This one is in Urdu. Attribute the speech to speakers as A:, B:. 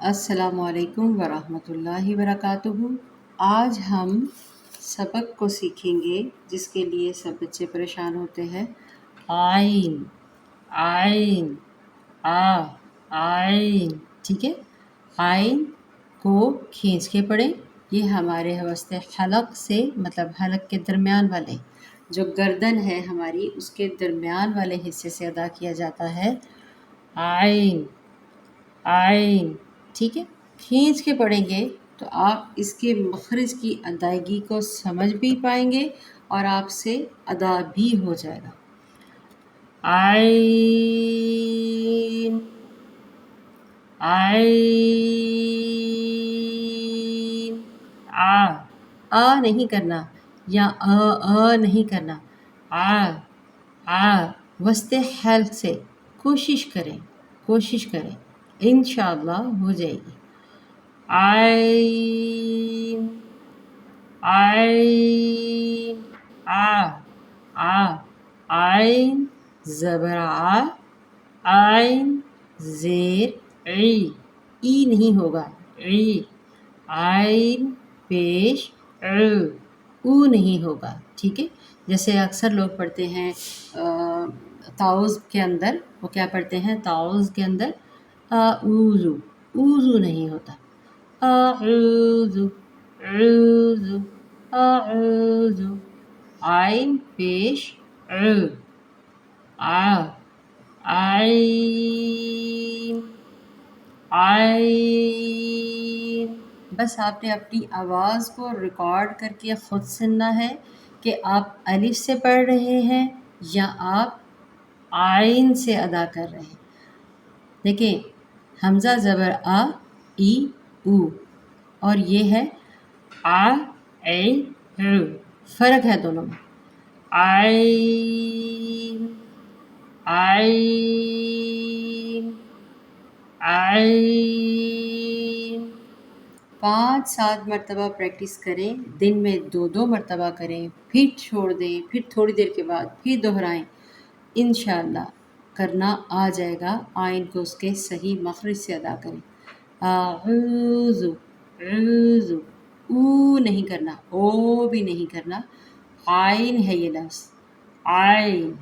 A: السلام علیکم ورحمۃ اللہ وبرکاتہ۔ آج ہم سبق کو سیکھیں گے جس کے لیے سب بچے پریشان ہوتے ہیں۔ آئین، آئین، آئین، ٹھیک ہے۔ آئین کو کھینچ کے پڑھیں۔ یہ ہمارے واسطے حلق سے مطلب حلق کے درمیان والے جو گردن ہے ہماری اس کے درمیان والے حصے سے ادا کیا جاتا ہے۔ آئین، آئین، ٹھیک ہے۔ کھینچ کے پڑھیں گے تو آپ اس کے مخرج کی ادائیگی کو سمجھ بھی پائیں گے اور آپ سے ادا بھی ہو جائے گا۔ آئین، آئین، آ نہیں کرنا یا نہیں کرنا۔ وسط حلق سے کوشش کریں انشاءاللہ ہو جائے گی۔ آئین، آئین، آئین زبر آئین زیر ای نہیں ہوگا آئین پیش او نہیں ہوگا، ٹھیک ہے۔ جیسے اکثر لوگ پڑھتے ہیں تعوذ کے اندر، وہ کیا پڑھتے ہیں تعوذ کے اندر اوزو نہیں ہوتا۔ اعوذ آئین پیش آئین، آئین۔ بس آپ نے اپنی آواز کو ریکارڈ کر کے خود سننا ہے کہ آپ الف سے پڑھ رہے ہیں یا آپ آئین سے ادا کر رہے ہیں۔ دیکھیں حمزہ زبر ای او اور یہ ہے فرق ہے دونوں میں۔ آئین، آئین، آئین۔ 5-7 مرتبہ پریکٹس کریں، دن میں 2 مرتبہ کریں، پھر چھوڑ دیں، پھر تھوڑی دیر کے بعد پھر دہرائیں۔ انشاءاللہ کرنا آ جائے گا۔ آئین کو اس کے صحیح مخرج سے ادا کریں۔ اعوذ، او نہیں کرنا، او بھی نہیں کرنا، آئین ہے یہ لفظ، آئین۔